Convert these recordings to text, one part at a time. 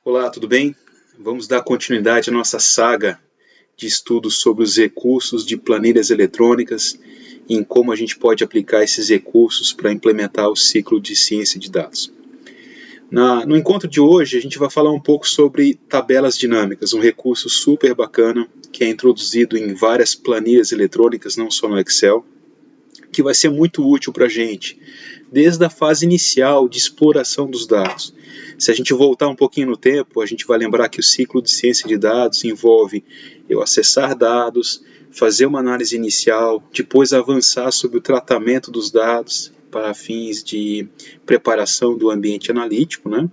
Olá, tudo bem? Vamos dar continuidade à nossa saga de estudos sobre os recursos de planilhas eletrônicas e em como a gente pode aplicar esses recursos para implementar o ciclo de ciência de dados. No encontro de hoje, a gente vai falar um pouco sobre tabelas dinâmicas, um recurso super bacana que é introduzido em várias planilhas eletrônicas, não só no Excel, que vai ser muito útil para a gente, desde a fase inicial de exploração dos dados. Se a gente voltar um pouquinho no tempo, a gente vai lembrar que o ciclo de ciência de dados envolve eu acessar dados, fazer uma análise inicial, depois avançar sobre o tratamento dos dados para fins de preparação do ambiente analítico, né?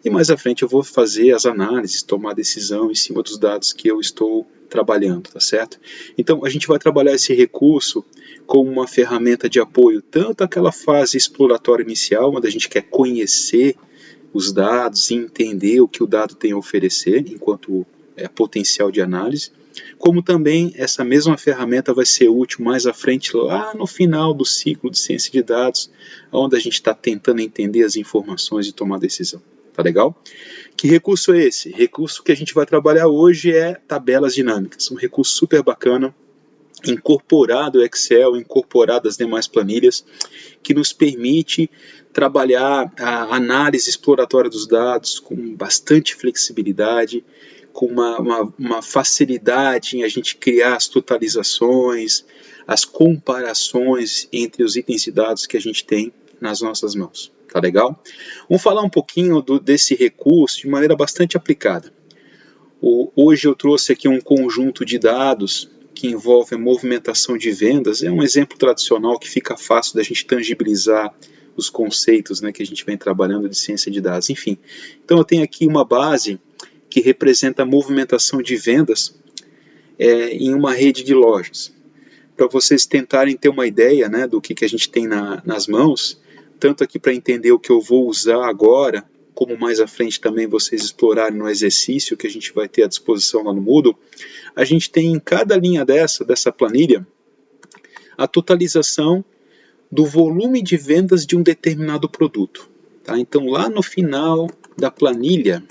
E mais à frente eu vou fazer as análises, tomar decisão em cima dos dados que eu estou trabalhando, tá certo? Então a gente vai trabalhar esse recurso como uma ferramenta de apoio, tanto aquela fase exploratória inicial, onde a gente quer conhecer os dados e entender o que o dado tem a oferecer enquanto potencial de análise, como também essa mesma ferramenta vai ser útil mais à frente, lá no final do ciclo de ciência de dados, onde a gente está tentando entender as informações e tomar decisão. Tá legal? Que recurso é esse? Recurso que a gente vai trabalhar hoje é tabelas dinâmicas, um recurso super bacana, incorporado ao Excel, incorporado às demais planilhas, que nos permite trabalhar a análise exploratória dos dados com bastante flexibilidade, com uma facilidade em a gente criar as totalizações, as comparações entre os itens de dados que a gente tem nas nossas mãos. Tá legal? Vamos falar um pouquinho desse recurso de maneira bastante aplicada. Hoje eu trouxe aqui um conjunto de dados que envolve a movimentação de vendas. É um exemplo tradicional que fica fácil da gente tangibilizar os conceitos, né, que a gente vem trabalhando de ciência de dados. Enfim, então eu tenho aqui uma base que representa a movimentação de vendas em uma rede de lojas. Para vocês tentarem ter uma ideia, né, do que a gente tem nas mãos, tanto aqui para entender o que eu vou usar agora, como mais à frente também vocês explorarem no exercício que a gente vai ter à disposição lá no Moodle, a gente tem em cada linha dessa planilha a totalização do volume de vendas de um determinado produto. Tá? Então lá no final da planilha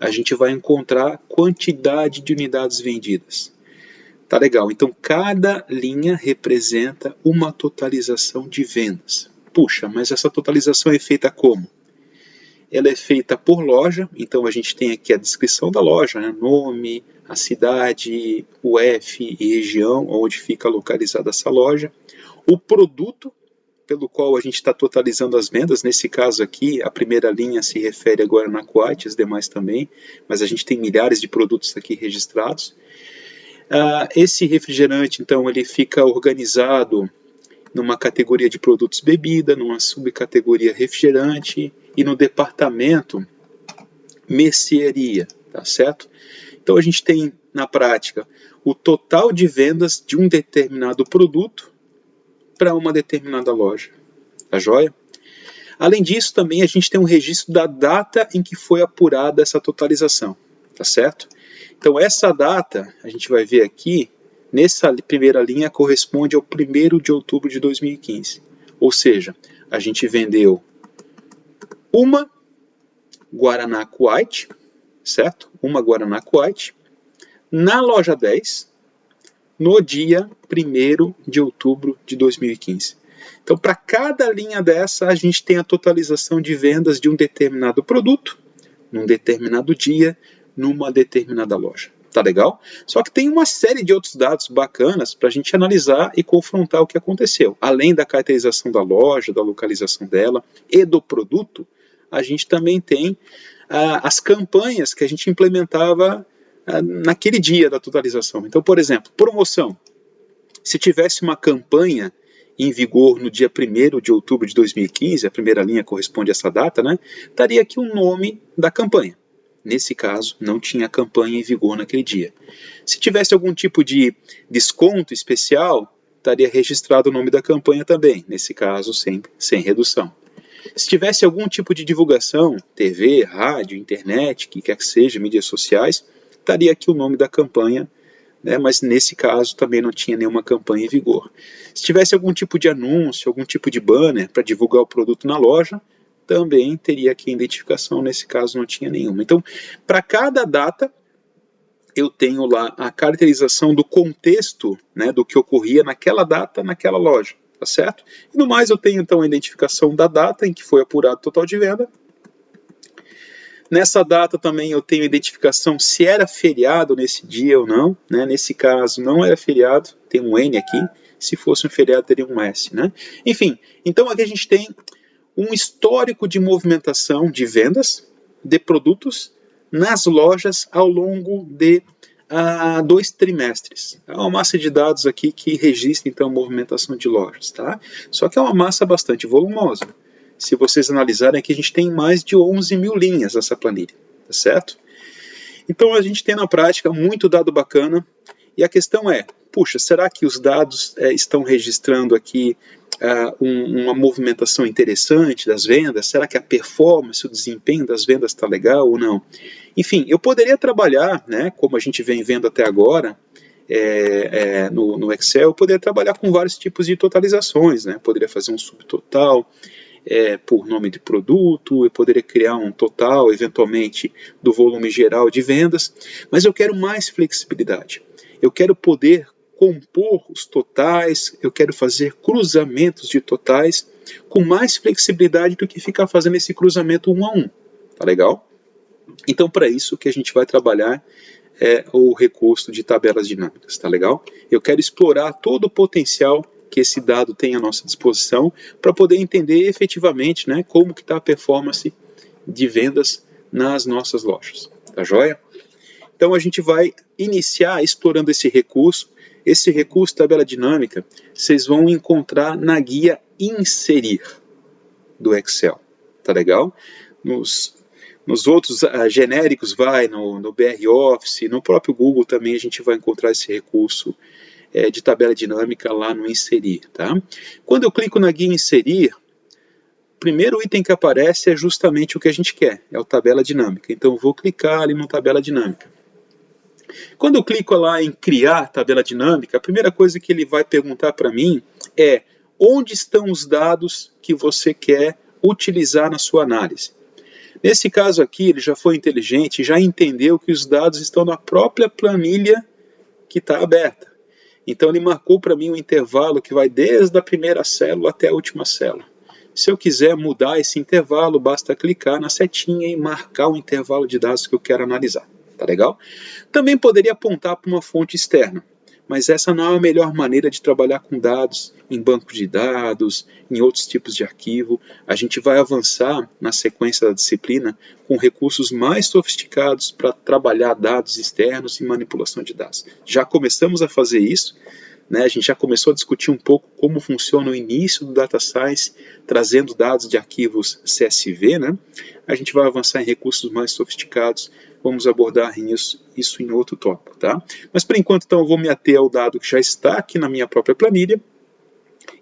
a gente vai encontrar quantidade de unidades vendidas. Tá legal, então cada linha representa uma totalização de vendas. Puxa, mas essa totalização é feita como? Ela é feita por loja, então a gente tem aqui a descrição da loja, né? Nome, a cidade, o F e região onde fica localizada essa loja. O produto pelo qual a gente está totalizando as vendas, nesse caso aqui, a primeira linha se refere agora na Quat, as demais também, mas a gente tem milhares de produtos aqui registrados. Esse refrigerante, então, ele fica organizado numa categoria de produtos bebida, numa subcategoria refrigerante e no departamento mercearia, tá certo? Então a gente tem, na prática, o total de vendas de um determinado produto para uma determinada loja, tá joia? Além disso, também a gente tem um registro da data em que foi apurada essa totalização, tá certo? Então essa data, a gente vai ver aqui, nessa primeira linha corresponde ao 1º de outubro de 2015. Ou seja, a gente vendeu uma Guaraná Quite, certo? Uma Guaraná Quite, na loja 10, no dia 1º de outubro de 2015. Então, para cada linha dessa, a gente tem a totalização de vendas de um determinado produto, num determinado dia, numa determinada loja. Tá legal? Só que tem uma série de outros dados bacanas para a gente analisar e confrontar o que aconteceu. Além da caracterização da loja, da localização dela e do produto, a gente também tem as campanhas que a gente implementava naquele dia da totalização. Então, por exemplo, promoção. Se tivesse uma campanha em vigor no dia 1º de outubro de 2015, a primeira linha corresponde a essa data, né? Estaria aqui o nome da campanha. Nesse caso, não tinha campanha em vigor naquele dia. Se tivesse algum tipo de desconto especial, estaria registrado o nome da campanha também, nesse caso, sem redução. Se tivesse algum tipo de divulgação, TV, rádio, internet, que quer que seja, mídias sociais, estaria aqui o nome da campanha, né, mas nesse caso também não tinha nenhuma campanha em vigor. Se tivesse algum tipo de anúncio, algum tipo de banner para divulgar o produto na loja, também teria aqui a identificação, nesse caso não tinha nenhuma. Então, para cada data, eu tenho lá a caracterização do contexto, né, do que ocorria naquela data, naquela loja, tá certo? E no mais eu tenho então a identificação da data em que foi apurado o total de venda. Nessa data também eu tenho a identificação se era feriado nesse dia ou não, né? Nesse caso não era feriado, tem um N aqui, se fosse um feriado teria um S, né? Enfim, então aqui a gente tem um histórico de movimentação de vendas de produtos nas lojas ao longo de 2 trimestres. É uma massa de dados aqui que registra então a movimentação de lojas, tá? Só que é uma massa bastante volumosa. Se vocês analisarem aqui, a gente tem mais de 11 mil linhas nessa planilha, tá certo? Então a gente tem na prática muito dado bacana, e a questão é, puxa, será que os dados estão registrando aqui uma movimentação interessante das vendas? Será que a performance, o desempenho das vendas está legal ou não? Enfim, eu poderia trabalhar, né, como a gente vem vendo até agora, no Excel, eu poderia trabalhar com vários tipos de totalizações, né? Poderia fazer um subtotal, por nome de produto, eu poderia criar um total, eventualmente, do volume geral de vendas, mas eu quero mais flexibilidade. Eu quero poder compor os totais, eu quero fazer cruzamentos de totais com mais flexibilidade do que ficar fazendo esse cruzamento 1 a 1. Tá legal? Então, para isso que a gente vai trabalhar o recurso de tabelas dinâmicas, tá legal? Eu quero explorar todo o potencial que esse dado tem à nossa disposição para poder entender efetivamente, né, como que está a performance de vendas nas nossas lojas, tá joia? Então a gente vai iniciar explorando esse recurso tabela dinâmica, vocês vão encontrar na guia Inserir do Excel, tá legal? Nos outros genéricos no BR Office, no próprio Google também a gente vai encontrar esse recurso de tabela dinâmica lá no Inserir, tá? Quando eu clico na guia Inserir, o primeiro item que aparece é justamente o que a gente quer, é o tabela dinâmica. Então eu vou clicar ali no tabela dinâmica. Quando eu clico lá em criar tabela dinâmica, a primeira coisa que ele vai perguntar para mim é onde estão os dados que você quer utilizar na sua análise. Nesse caso aqui, ele já foi inteligente, já entendeu que os dados estão na própria planilha que está aberta. Então ele marcou para mim um intervalo que vai desde a primeira célula até a última célula. Se eu quiser mudar esse intervalo, basta clicar na setinha e marcar o intervalo de dados que eu quero analisar. Tá legal? Também poderia apontar para uma fonte externa, mas essa não é a melhor maneira de trabalhar com dados em banco de dados, em outros tipos de arquivo. A gente vai avançar na sequência da disciplina com recursos mais sofisticados para trabalhar dados externos e manipulação de dados. Já começamos a fazer isso, né? A gente já começou a discutir um pouco como funciona o início do Data Science, trazendo dados de arquivos CSV, né? A gente vai avançar em recursos mais sofisticados, vamos abordar isso em outro tópico, tá? Mas por enquanto, então, eu vou me ater ao dado que já está aqui na minha própria planilha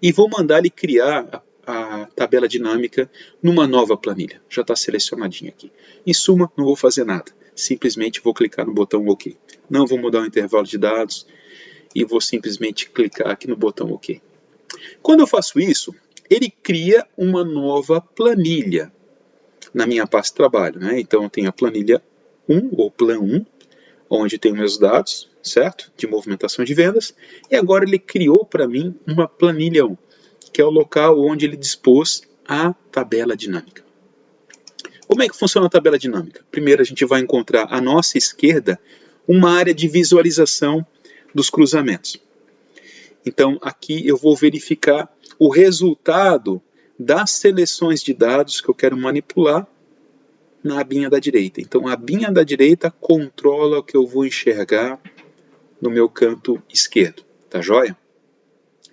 e vou mandar ele criar a tabela dinâmica numa nova planilha. Já está selecionadinha aqui. Em suma, não vou fazer nada. Simplesmente vou clicar no botão OK. Não vou mudar o intervalo de dados e vou simplesmente clicar aqui no botão OK. Quando eu faço isso, ele cria uma nova planilha na minha pasta de trabalho, né? Então eu tenho a planilha 1, ou Plan 1, onde tem meus dados, certo? De movimentação de vendas, e agora ele criou para mim uma planilha 1, que é o local onde ele dispôs a tabela dinâmica. Como é que funciona a tabela dinâmica? Primeiro a gente vai encontrar à nossa esquerda uma área de visualização dos cruzamentos. Então aqui eu vou verificar o resultado das seleções de dados que eu quero manipular na abinha da direita. Então a abinha da direita controla o que eu vou enxergar no meu canto esquerdo. Tá joia?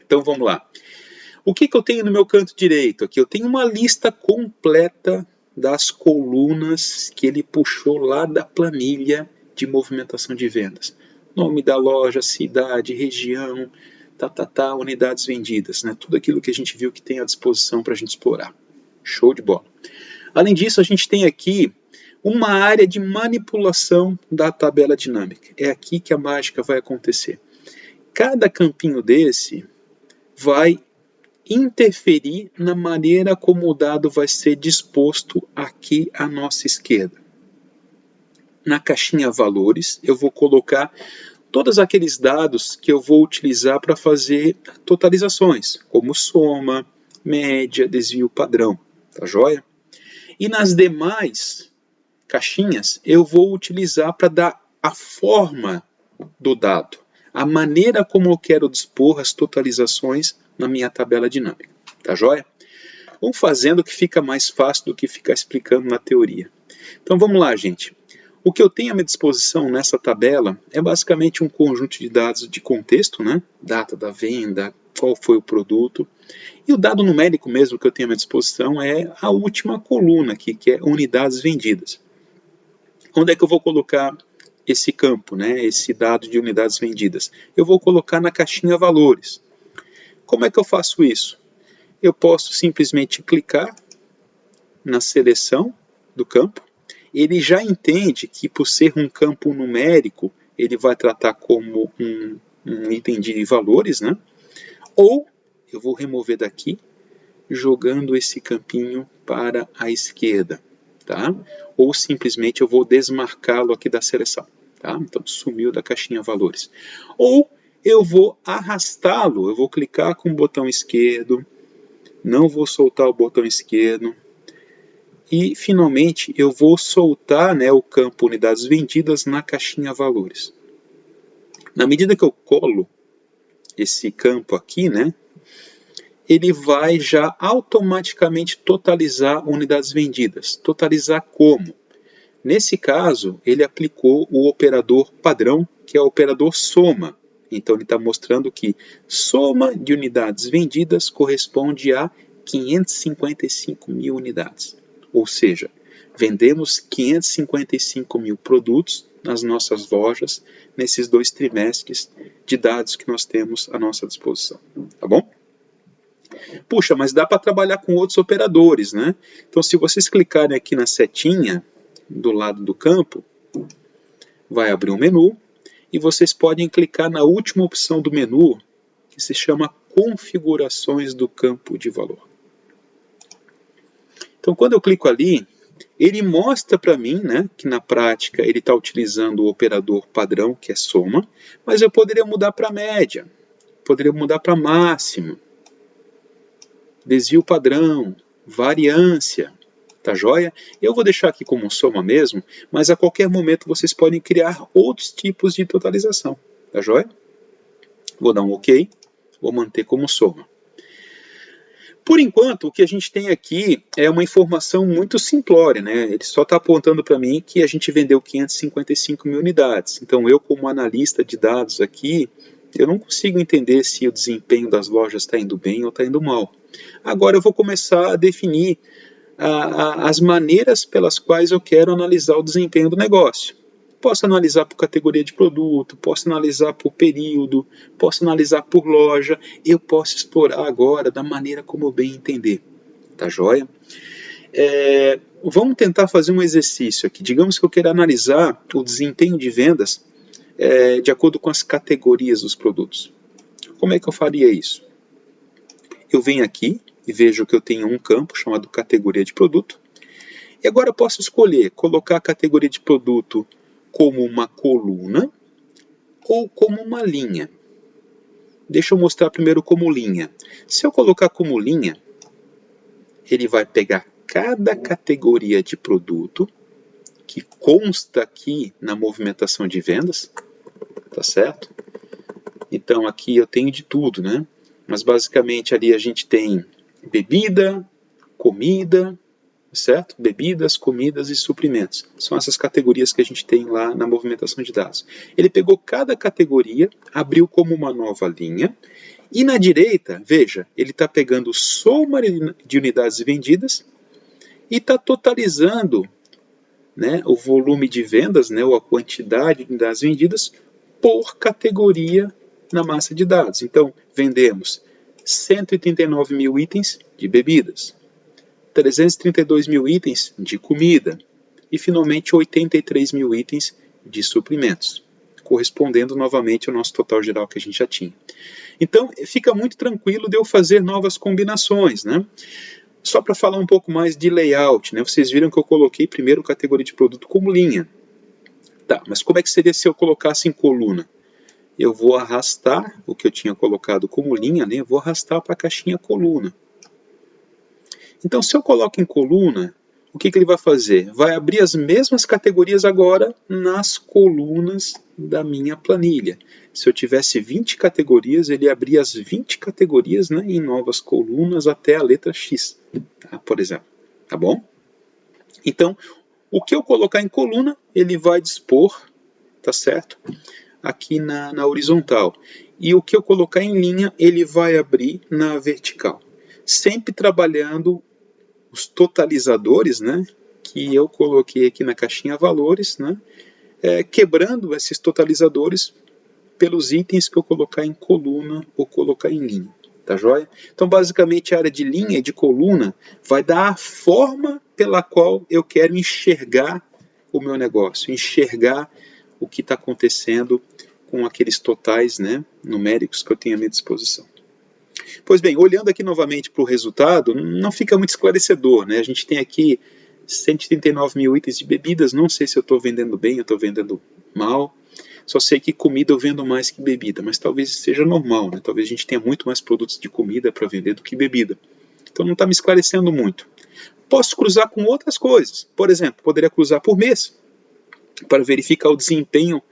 Então vamos lá. O que eu tenho no meu canto direito? Aqui eu tenho uma lista completa das colunas que ele puxou lá da planilha de movimentação de vendas. Nome da loja, cidade, região, unidades vendidas, né? Tudo aquilo que a gente viu que tem à disposição para a gente explorar. Show de bola. Além disso, a gente tem aqui uma área de manipulação da tabela dinâmica. É aqui que a mágica vai acontecer. Cada campinho desse vai interferir na maneira como o dado vai ser disposto aqui à nossa esquerda. Na caixinha valores, eu vou colocar todos aqueles dados que eu vou utilizar para fazer totalizações, como soma, média, desvio padrão, tá joia? E nas demais caixinhas, eu vou utilizar para dar a forma do dado, a maneira como eu quero dispor as totalizações na minha tabela dinâmica, tá joia? Vamos fazendo que fica mais fácil do que ficar explicando na teoria. Então vamos lá, gente. O que eu tenho à minha disposição nessa tabela é basicamente um conjunto de dados de contexto, né? Data da venda, qual foi o produto. E o dado numérico mesmo que eu tenho à minha disposição é a última coluna aqui, que é unidades vendidas. Onde é que eu vou colocar esse campo, né? Esse dado de unidades vendidas? Eu vou colocar na caixinha valores. Como é que eu faço isso? Eu posso simplesmente clicar na seleção do campo. Ele já entende que, por ser um campo numérico, ele vai tratar como um item de valores, né? Ou eu vou remover daqui, jogando esse campinho para a esquerda, tá? Ou simplesmente eu vou desmarcá-lo aqui da seleção, tá? Então sumiu da caixinha valores. Ou eu vou arrastá-lo, eu vou clicar com o botão esquerdo, não vou soltar o botão esquerdo, e finalmente eu vou soltar, né, o campo unidades vendidas na caixinha valores. Na medida que eu colo esse campo aqui, né, ele vai já automaticamente totalizar unidades vendidas. Totalizar como? Nesse caso, ele aplicou o operador padrão, que é o operador soma. Então ele está mostrando que soma de unidades vendidas corresponde a 555 mil unidades. Ou seja, vendemos 555 mil produtos nas nossas lojas nesses 2 trimestres de dados que nós temos à nossa disposição. Tá bom? Puxa, mas dá para trabalhar com outros operadores, né? Então, se vocês clicarem aqui na setinha do lado do campo, vai abrir um menu e vocês podem clicar na última opção do menu, que se chama configurações do campo de valor. Então, quando eu clico ali, ele mostra para mim, né, que na prática ele está utilizando o operador padrão, que é soma, mas eu poderia mudar para média, poderia mudar para máximo, desvio padrão, variância, tá joia? Eu vou deixar aqui como soma mesmo, mas a qualquer momento vocês podem criar outros tipos de totalização, tá joia? Vou dar um OK, vou manter como soma. Por enquanto, o que a gente tem aqui é uma informação muito simplória, né? Ele só está apontando para mim que a gente vendeu 555 mil unidades. Então, eu como analista de dados aqui, eu não consigo entender se o desempenho das lojas está indo bem ou está indo mal. Agora eu vou começar a definir as maneiras pelas quais eu quero analisar o desempenho do negócio. Posso analisar por categoria de produto, posso analisar por período, posso analisar por loja, eu posso explorar agora da maneira como eu bem entender. Tá joia? Vamos tentar fazer um exercício aqui. Digamos que eu queira analisar o desempenho de vendas de acordo com as categorias dos produtos. Como é que eu faria isso? Eu venho aqui e vejo que eu tenho um campo chamado categoria de produto. E agora eu posso escolher colocar a categoria de produto como uma coluna ou como uma linha. Deixa eu mostrar primeiro como linha. Se eu colocar como linha, ele vai pegar cada categoria de produto que consta aqui na movimentação de vendas, tá certo? Então aqui eu tenho de tudo, né? Mas basicamente ali a gente tem bebida, comida, certo? Bebidas, comidas e suprimentos. São essas categorias que a gente tem lá na movimentação de dados. Ele pegou cada categoria, abriu como uma nova linha, e na direita, veja, ele está pegando soma de unidades vendidas e está totalizando, né, o volume de vendas, né, ou a quantidade de unidades vendidas por categoria na massa de dados. Então, vendemos 139 mil itens de bebidas, 332 mil itens de comida e, finalmente, 83 mil itens de suprimentos. correspondendo novamente ao nosso total geral que a gente já tinha. Então, fica muito tranquilo de eu fazer novas combinações, né? Só para falar um pouco mais de layout, né? Vocês viram que eu coloquei primeiro categoria de produto como linha. Tá, mas como é que seria se eu colocasse em coluna? Eu vou arrastar o que eu tinha colocado como linha, né? Eu vou arrastar para a caixinha coluna. Então, se eu coloco em coluna, o que ele vai fazer? Vai abrir as mesmas categorias agora nas colunas da minha planilha. Se eu tivesse 20 categorias, ele abria as 20 categorias, né, em novas colunas até a letra X, tá, por exemplo. Tá bom? Então, o que eu colocar em coluna, ele vai dispor, tá certo? Aqui na horizontal. E o que eu colocar em linha, ele vai abrir na vertical. Sempre trabalhando os totalizadores, né, que eu coloquei aqui na caixinha valores, né, quebrando esses totalizadores pelos itens que eu colocar em coluna ou colocar em linha. Tá joia? Então, basicamente, a área de linha e de coluna vai dar a forma pela qual eu quero enxergar o meu negócio, enxergar o que está acontecendo com aqueles totais, né, numéricos que eu tenho à minha disposição. Pois bem, olhando aqui novamente para o resultado, não fica muito esclarecedor, né? A gente tem aqui 139 mil itens de bebidas, não sei se eu estou vendendo bem, eu estou vendendo mal. Só sei que comida eu vendo mais que bebida, mas talvez seja normal, né? Talvez a gente tenha muito mais produtos de comida para vender do que bebida. Então não está me esclarecendo muito. Posso cruzar com outras coisas. Por exemplo, poderia cruzar por mês, para verificar o desempenho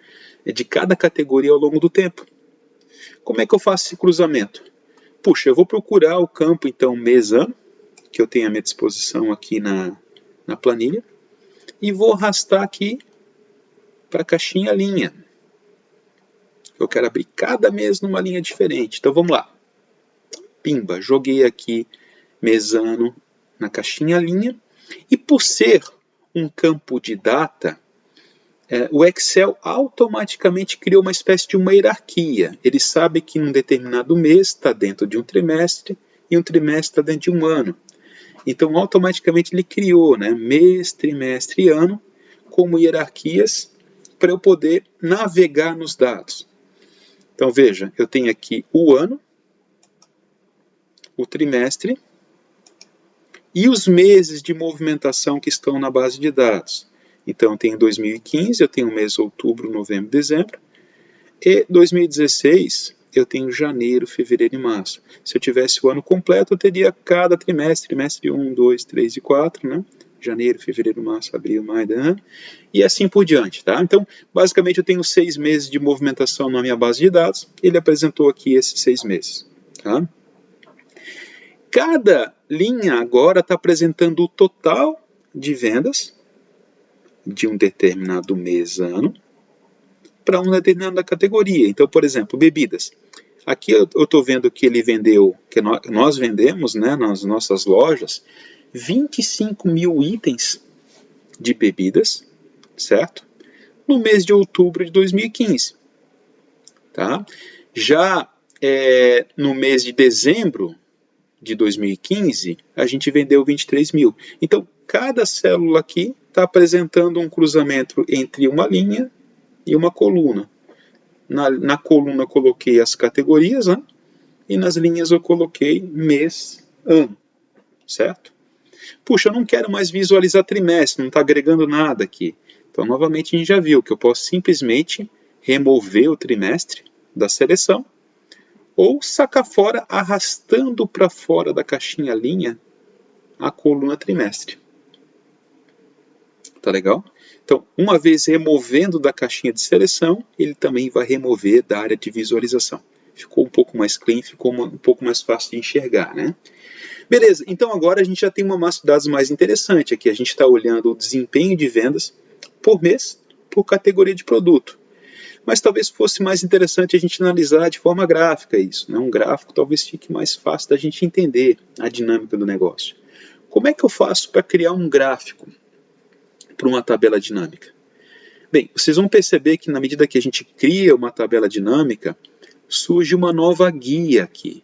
de cada categoria ao longo do tempo. Como é que eu faço esse cruzamento? Puxa, eu vou procurar o campo, então, mês-ano, que eu tenho à minha disposição aqui na planilha, e vou arrastar aqui para a caixinha linha. Eu quero abrir cada mês numa linha diferente. Então, vamos lá. Pimba, joguei aqui mês-ano na caixinha linha, e por ser um campo de data, o Excel automaticamente criou uma espécie de uma hierarquia. Ele sabe que um determinado mês está dentro de um trimestre e um trimestre está dentro de um ano. Então, automaticamente ele criou, né, mês, trimestre e ano como hierarquias para eu poder navegar nos dados. Então, veja, eu tenho aqui o ano, o trimestre e os meses de movimentação que estão na base de dados. Então, eu tenho 2015, eu tenho o mês outubro, novembro, dezembro. E 2016, eu tenho janeiro, fevereiro e março. Se eu tivesse o ano completo, eu teria cada trimestre, trimestre 1, 2, 3 e 4, né? Janeiro, fevereiro, março, abril, maio, e assim por diante, tá? Então, basicamente, eu tenho 6 meses de movimentação na minha base de dados. Ele apresentou aqui esses 6 meses, tá? Cada linha agora está apresentando o total de vendas de um determinado mês, ano, para uma determinada categoria. Então, por exemplo, bebidas. Aqui eu estou vendo que ele vendeu, que nós vendemos, né, nas nossas lojas, 25 mil itens de bebidas, certo? No mês de outubro de 2015. Tá? Já no mês de dezembro de 2015, a gente vendeu 23 mil. Então, cada célula aqui está apresentando um cruzamento entre uma linha e uma coluna. Na coluna eu coloquei as categorias, né? E nas linhas eu coloquei mês, ano, certo? Puxa, eu não quero mais visualizar trimestre, não está agregando nada aqui. Então, novamente, a gente já viu que eu posso simplesmente remover o trimestre da seleção ou sacar fora, arrastando para fora da caixinha linha a coluna trimestre. Tá legal? Então, uma vez removendo da caixinha de seleção, ele também vai remover da área de visualização. Ficou um pouco mais clean, ficou um pouco mais fácil de enxergar, né? Beleza, então agora a gente já tem uma massa de dados mais interessante aqui. A gente está olhando o desempenho de vendas por mês, por categoria de produto. Mas talvez fosse mais interessante a gente analisar de forma gráfica isso, né? Um gráfico talvez fique mais fácil da gente entender a dinâmica do negócio. Como é que eu faço para criar um gráfico para uma tabela dinâmica? Bem, vocês vão perceber que na medida que a gente cria uma tabela dinâmica, surge uma nova guia aqui.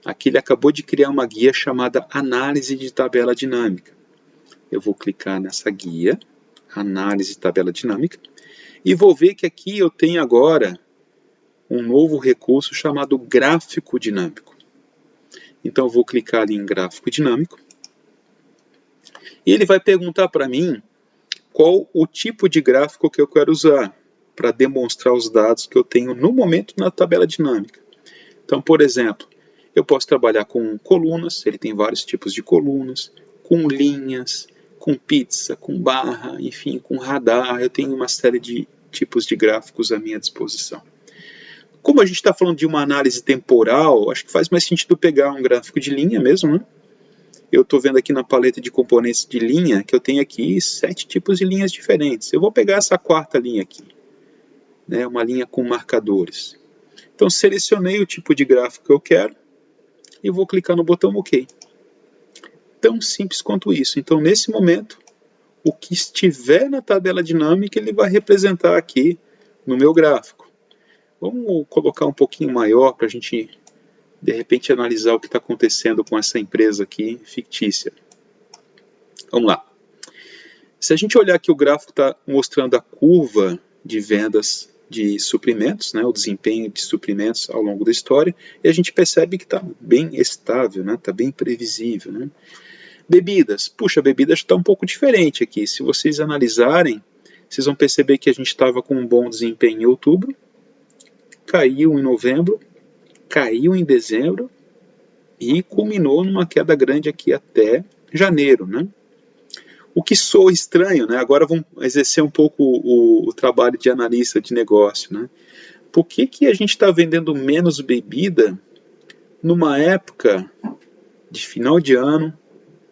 Aqui ele acabou de criar uma guia chamada Análise de Tabela Dinâmica. Eu vou clicar nessa guia, Análise de Tabela Dinâmica, e vou ver que aqui eu tenho agora um novo recurso chamado gráfico dinâmico. Então eu vou clicar ali em gráfico dinâmico e ele vai perguntar para mim qual o tipo de gráfico que eu quero usar para demonstrar os dados que eu tenho no momento na tabela dinâmica. Então, por exemplo, eu posso trabalhar com colunas, ele tem vários tipos de colunas, com linhas, com pizza, com barra, enfim, com radar. Eu tenho uma série de tipos de gráficos à minha disposição. Como a gente está falando de uma análise temporal, acho que faz mais sentido pegar um gráfico de linha mesmo, né? Eu estou vendo aqui na paleta de componentes de linha que eu tenho aqui 7 tipos de linhas diferentes. Eu vou pegar essa quarta linha aqui, né, uma linha com marcadores. Então selecionei o tipo de gráfico que eu quero e vou clicar no botão OK. Tão simples quanto isso. Então nesse momento, o que estiver na tabela dinâmica ele vai representar aqui no meu gráfico. Vamos colocar um pouquinho maior para a gente de repente analisar o que está acontecendo com essa empresa aqui fictícia. Vamos lá. Se a gente olhar aqui, o gráfico está mostrando a curva de vendas de suprimentos, né, o desempenho de suprimentos ao longo da história, e a gente percebe que está bem estável, né, está bem previsível. Né. Bebidas. Puxa, bebidas está um pouco diferente aqui. Se vocês analisarem, vocês vão perceber que a gente estava com um bom desempenho em outubro, caiu em novembro, caiu em dezembro e culminou numa queda grande aqui até janeiro, né? O que soa estranho, né? Agora vamos exercer um pouco o trabalho de analista de negócio, né? Por que a gente está vendendo menos bebida numa época de final de ano,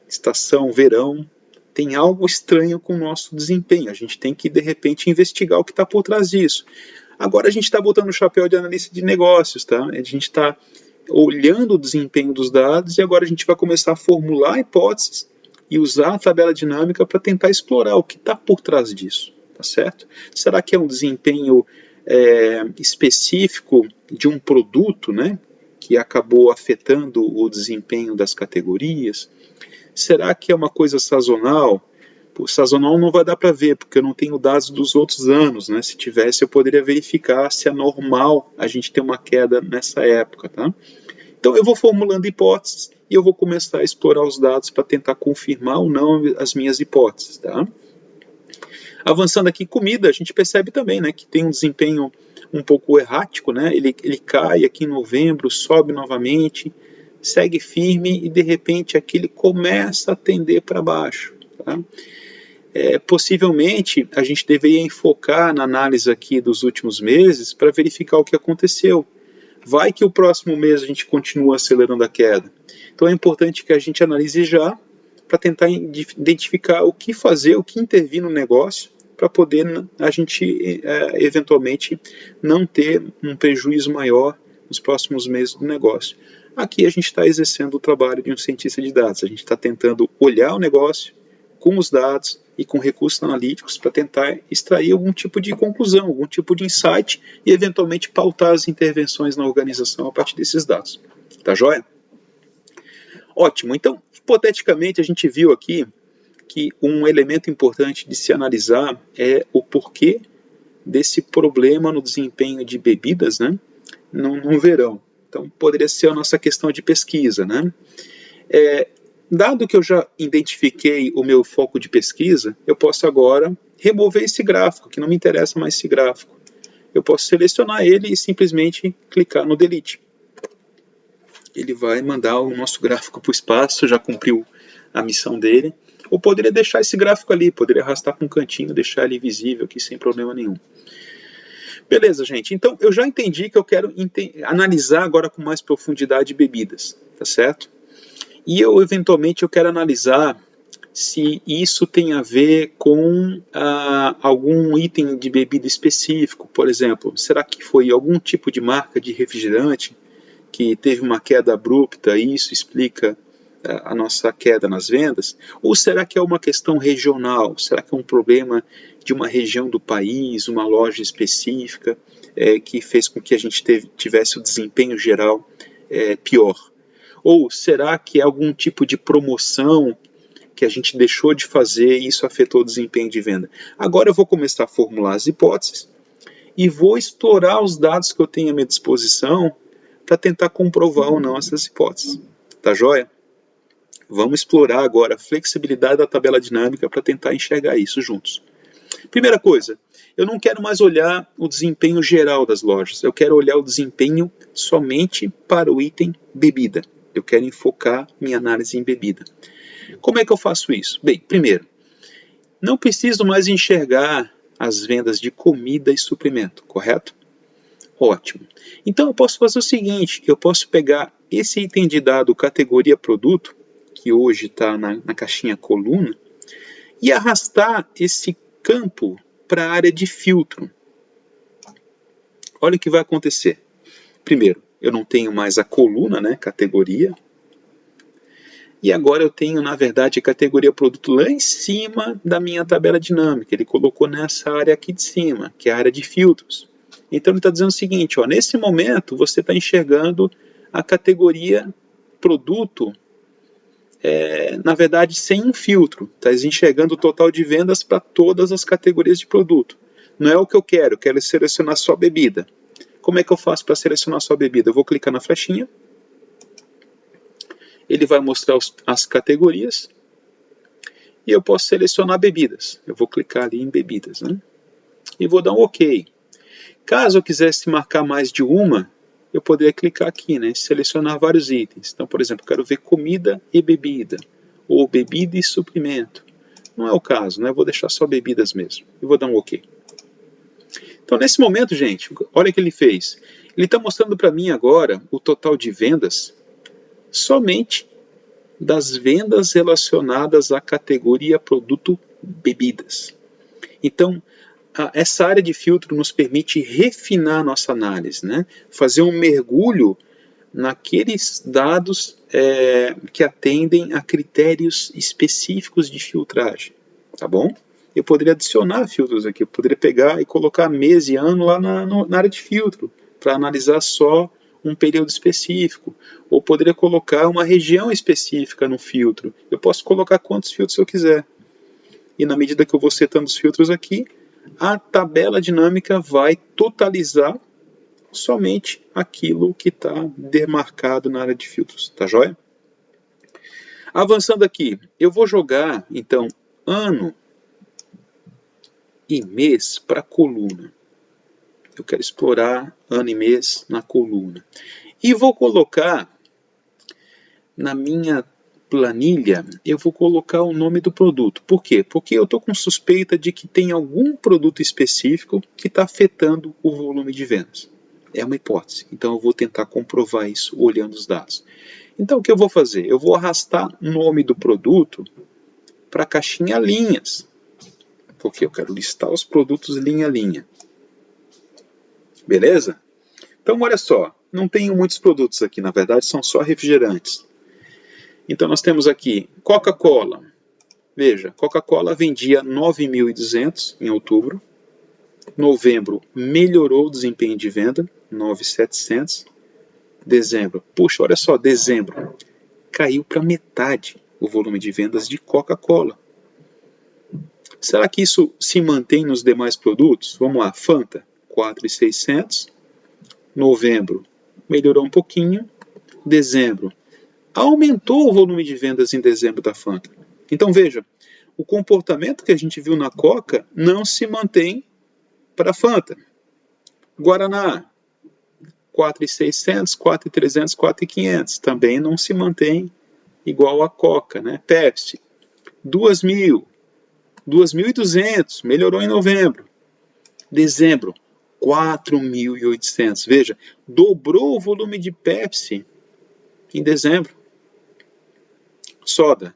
estação verão? Tem algo estranho com o nosso desempenho. A gente tem que, de repente, investigar o que está por trás disso. Agora a gente está botando o chapéu de analista de negócios, tá? A gente está olhando o desempenho dos dados e agora a gente vai começar a formular hipóteses e usar a tabela dinâmica para tentar explorar o que está por trás disso, tá certo? Será que é um desempenho específico de um produto, né, que acabou afetando o desempenho das categorias? Será que é uma coisa sazonal? O sazonal não vai dar para ver, porque eu não tenho dados dos outros anos, né? Se tivesse, eu poderia verificar se é normal a gente ter uma queda nessa época, tá? Então, eu vou formulando hipóteses e eu vou começar a explorar os dados para tentar confirmar ou não as minhas hipóteses, tá? Avançando aqui, comida, a gente percebe também, né, que tem um desempenho um pouco errático, né? Ele cai aqui em novembro, sobe novamente, segue firme e, de repente, aqui ele começa a tender para baixo, tá? Possivelmente a gente deveria enfocar na análise aqui dos últimos meses para verificar o que aconteceu. Vai que o próximo mês a gente continua acelerando a queda. Então é importante que a gente analise já para tentar identificar o que fazer, o que intervir no negócio para poder a gente eventualmente não ter um prejuízo maior nos próximos meses do negócio. Aqui a gente está exercendo o trabalho de um cientista de dados. A gente está tentando olhar o negócio com os dados e com recursos analíticos para tentar extrair algum tipo de conclusão, algum tipo de insight e eventualmente pautar as intervenções na organização a partir desses dados. Tá joia? Ótimo. Então, hipoteticamente, a gente viu aqui que um elemento importante de se analisar é o porquê desse problema no desempenho de bebidas, né, no verão. Então, poderia ser a nossa questão de pesquisa, né? Dado que eu já identifiquei o meu foco de pesquisa, eu posso agora remover esse gráfico, que não me interessa mais esse gráfico. Eu posso selecionar ele e simplesmente clicar no Delete. Ele vai mandar o nosso gráfico para o espaço, já cumpriu a missão dele. Ou poderia deixar esse gráfico ali, poderia arrastar para um cantinho, deixar ele visível aqui sem problema nenhum. Beleza, gente. Então, eu já entendi que eu quero analisar agora com mais profundidade bebidas, tá certo? E eu quero analisar se isso tem a ver com algum item de bebida específico. Por exemplo, será que foi algum tipo de marca de refrigerante que teve uma queda abrupta e isso explica a nossa queda nas vendas? Ou será que é uma questão regional? Será que é um problema de uma região do país, uma loja específica, que fez com que a gente tivesse o desempenho geral pior? Ou será que é algum tipo de promoção que a gente deixou de fazer e isso afetou o desempenho de venda. Agora eu vou começar a formular as hipóteses e vou explorar os dados que eu tenho à minha disposição para tentar comprovar ou não essas hipóteses. Tá joia? Vamos explorar agora a flexibilidade da tabela dinâmica para tentar enxergar isso juntos. Primeira coisa, eu não quero mais olhar o desempenho geral das lojas, eu quero olhar o desempenho somente para o item bebida. Eu quero enfocar minha análise em bebida. Como é que eu faço isso? Bem, primeiro, não preciso mais enxergar as vendas de comida e suprimento, correto? Ótimo. Então eu posso fazer o seguinte, eu posso pegar esse item de dado categoria produto, que hoje está na caixinha coluna, e arrastar esse campo para a área de filtro. Olha o que vai acontecer. Primeiro, eu não tenho mais a coluna, né, categoria, e agora eu tenho, na verdade, a categoria produto lá em cima da minha tabela dinâmica. Ele colocou nessa área aqui de cima, que é a área de filtros. Então ele está dizendo o seguinte, ó, nesse momento você está enxergando a categoria produto, na verdade sem um filtro. Está enxergando o total de vendas para todas as categorias de produto. Não é o que eu quero selecionar só bebida. Como é que eu faço para selecionar só bebida? Eu vou clicar na flechinha. Ele vai mostrar as categorias. E eu posso selecionar bebidas. Eu vou clicar ali em bebidas, né? E vou dar um OK. Caso eu quisesse marcar mais de uma, eu poderia clicar aqui, né? Selecionar vários itens. Então, por exemplo, eu quero ver comida e bebida. Ou bebida e suprimento. Não é o caso, né? Eu vou deixar só bebidas mesmo. E vou dar um OK. Então, nesse momento, gente, olha o que ele fez. Ele está mostrando para mim agora o total de vendas somente das vendas relacionadas à categoria produto bebidas. Então, essa área de filtro nos permite refinar a nossa análise, né? Fazer um mergulho naqueles dados que atendem a critérios específicos de filtragem, tá bom? Eu poderia adicionar filtros aqui, eu poderia pegar e colocar mês e ano lá na área de filtro, para analisar só um período específico, ou poderia colocar uma região específica no filtro. Eu posso colocar quantos filtros eu quiser. E na medida que eu vou setando os filtros aqui, a tabela dinâmica vai totalizar somente aquilo que está demarcado na área de filtros, tá joia? Avançando aqui, eu vou jogar, então, ano e mês para a coluna. Eu quero explorar ano e mês na coluna. E vou colocar na minha planilha, eu vou colocar o nome do produto. Por quê? Porque eu estou com suspeita de que tem algum produto específico que está afetando o volume de vendas. É uma hipótese. Então eu vou tentar comprovar isso olhando os dados. Então o que eu vou fazer? Eu vou arrastar o nome do produto para a caixinha linhas. Porque eu quero listar os produtos linha a linha. Beleza? Então olha só, não tenho muitos produtos aqui, na verdade são só refrigerantes. Então nós temos aqui Coca-Cola. Veja, Coca-Cola vendia 9.200 em outubro. Novembro melhorou o desempenho de venda, 9.700. Dezembro, puxa, olha só, dezembro caiu para metade o volume de vendas de Coca-Cola. Será que isso se mantém nos demais produtos? Vamos lá, Fanta, 4.600. Novembro melhorou um pouquinho. Dezembro aumentou o volume de vendas em dezembro da Fanta. Então veja, o comportamento que a gente viu na Coca não se mantém para a Fanta. Guaraná, 4.600, 4.300, 4.500. Também não se mantém igual a Coca, né? Pepsi, 2.000, 2.200, melhorou em novembro. Dezembro, 4.800. Veja, dobrou o volume de Pepsi em dezembro. Soda,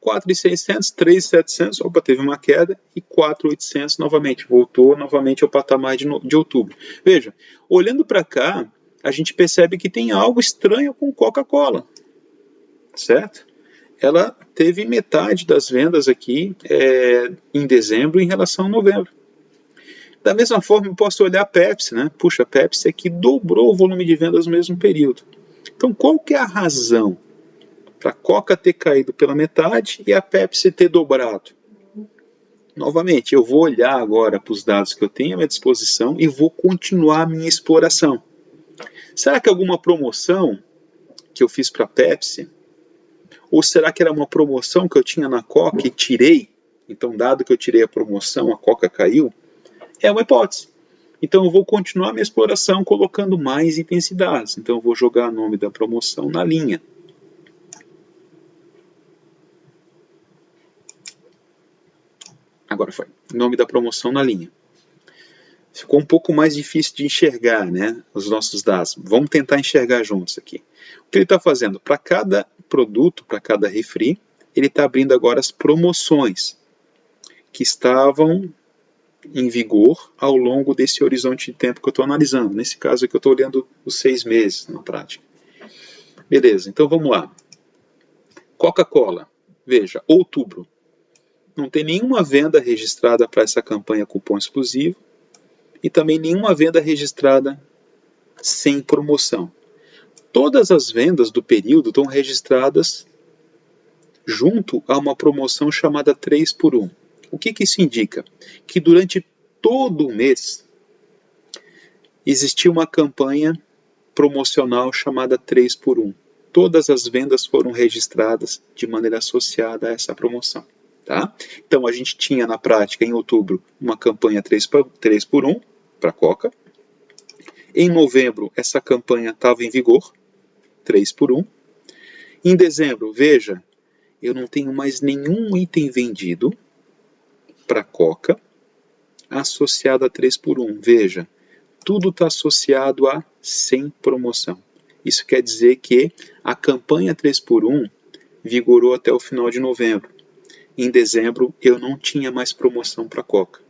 4.600, 3.700, opa, teve uma queda, e 4.800 novamente, voltou novamente ao patamar de outubro. Veja, olhando para cá, a gente percebe que tem algo estranho com Coca-Cola, certo? Ela teve metade das vendas aqui em dezembro em relação a novembro. Da mesma forma, eu posso olhar a Pepsi, né? Puxa, a Pepsi aqui dobrou o volume de vendas no mesmo período. Então, qual que é a razão para a Coca ter caído pela metade e a Pepsi ter dobrado. Novamente, eu vou olhar agora para os dados que eu tenho à minha disposição e vou continuar a minha exploração. Será que alguma promoção que eu fiz para a Pepsi? Ou será que era uma promoção que eu tinha na Coca e tirei? Então, dado que eu tirei a promoção, a Coca caiu? É uma hipótese. Então, eu vou continuar minha exploração colocando mais itens e dados. Então, eu vou jogar o nome da promoção na linha. Agora foi. Nome da promoção na linha. Ficou um pouco mais difícil de enxergar, né, os nossos dados. Vamos tentar enxergar juntos aqui. O que ele está fazendo? Para cada produto, para cada refri, ele está abrindo agora as promoções que estavam em vigor ao longo desse horizonte de tempo que eu estou analisando. Nesse caso aqui eu estou olhando os 6 meses na prática. Beleza, então vamos lá. Coca-Cola, veja, outubro. Não tem nenhuma venda registrada para essa campanha cupom exclusivo e também nenhuma venda registrada sem promoção. Todas as vendas do período estão registradas junto a uma promoção chamada 3 por 1. O que isso indica? Que durante todo o mês existia uma campanha promocional chamada 3 por 1. Todas as vendas foram registradas de maneira associada a essa promoção. Tá? Então a gente tinha na prática em outubro uma campanha 3 por 1 para a Coca. Em novembro essa campanha estava em vigor, 3 por 1. Em dezembro, veja, eu não tenho mais nenhum item vendido para a Coca associado a 3 por 1. Veja, tudo está associado a sem promoção. Isso quer dizer que a campanha 3 por 1 vigorou até o final de novembro. Em dezembro, eu não tinha mais promoção para a Coca.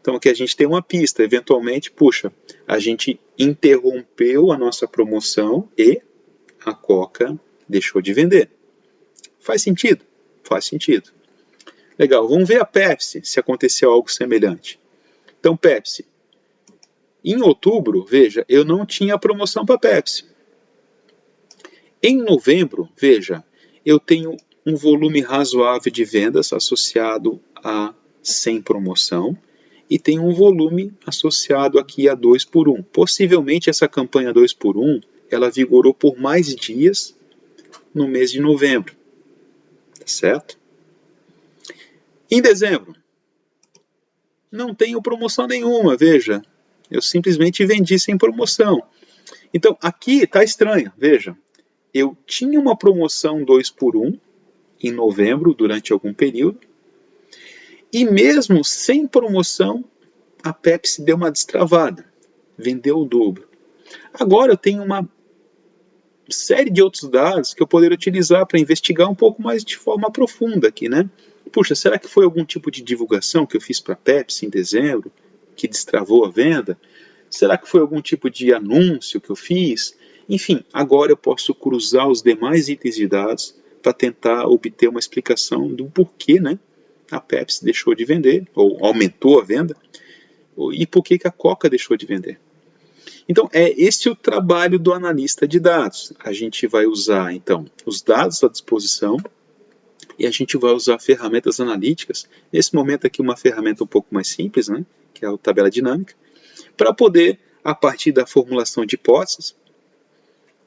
Então aqui a gente tem uma pista. Eventualmente, puxa, a gente interrompeu a nossa promoção e a Coca deixou de vender. Faz sentido? Faz sentido. Legal, vamos ver a Pepsi, se aconteceu algo semelhante. Então, Pepsi. Em outubro, veja, eu não tinha promoção para Pepsi. Em novembro, veja, eu tenho um volume razoável de vendas associado a sem promoção e tem um volume associado aqui a 2 por 1. Possivelmente essa campanha 2 por 1, ela vigorou por mais dias no mês de novembro. Tá certo? Em dezembro, não tenho promoção nenhuma, veja. Eu simplesmente vendi sem promoção. Então, aqui está estranho, veja. Eu tinha uma promoção 2 por 1 em novembro, durante algum período, e mesmo sem promoção, a Pepsi deu uma destravada, vendeu o dobro. Agora eu tenho uma série de outros dados que eu poderia utilizar para investigar um pouco mais de forma profunda aqui, né? Puxa, será que foi algum tipo de divulgação que eu fiz para a Pepsi em dezembro, que destravou a venda? Será que foi algum tipo de anúncio que eu fiz? Enfim, agora eu posso cruzar os demais itens de dados para tentar obter uma explicação do porquê, né, a Pepsi deixou de vender, ou aumentou a venda, e por que a Coca deixou de vender. Então, é esse o trabalho do analista de dados. A gente vai usar, então, os dados à disposição e a gente vai usar ferramentas analíticas. Nesse momento aqui, uma ferramenta um pouco mais simples, né, que é a tabela dinâmica, para poder, a partir da formulação de hipóteses,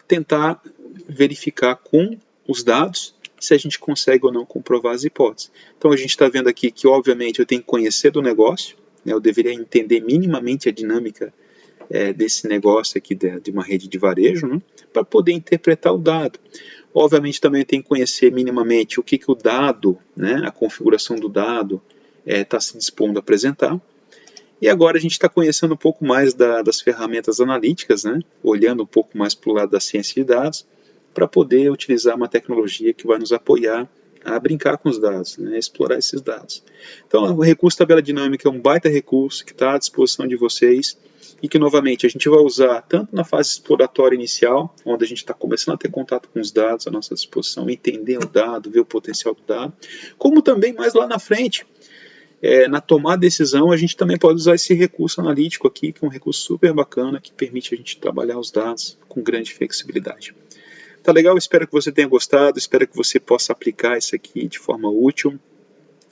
tentar verificar com os dados se a gente consegue ou não comprovar as hipóteses. Então a gente está vendo aqui que, obviamente, eu tenho que conhecer do negócio, né, eu deveria entender minimamente a dinâmica desse negócio aqui de uma rede de varejo, né, para poder interpretar o dado. Obviamente também eu tenho que conhecer minimamente o que o dado, né, a configuração do dado está se dispondo a apresentar. E agora a gente está conhecendo um pouco mais das ferramentas analíticas, né, olhando um pouco mais para o lado da ciência de dados, para poder utilizar uma tecnologia que vai nos apoiar a brincar com os dados, né, explorar esses dados. Então, o recurso tabela dinâmica é um baita recurso que está à disposição de vocês e que, novamente, a gente vai usar tanto na fase exploratória inicial, onde a gente está começando a ter contato com os dados à nossa disposição, entender o dado, ver o potencial do dado, como também mais lá na frente, na tomada de decisão, a gente também pode usar esse recurso analítico aqui, que é um recurso super bacana, que permite a gente trabalhar os dados com grande flexibilidade. Tá legal? Espero que você tenha gostado, espero que você possa aplicar isso aqui de forma útil.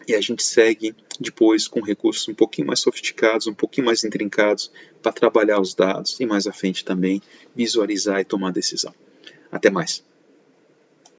E a gente segue depois com recursos um pouquinho mais sofisticados, um pouquinho mais intrincados para trabalhar os dados e mais à frente também visualizar e tomar decisão. Até mais.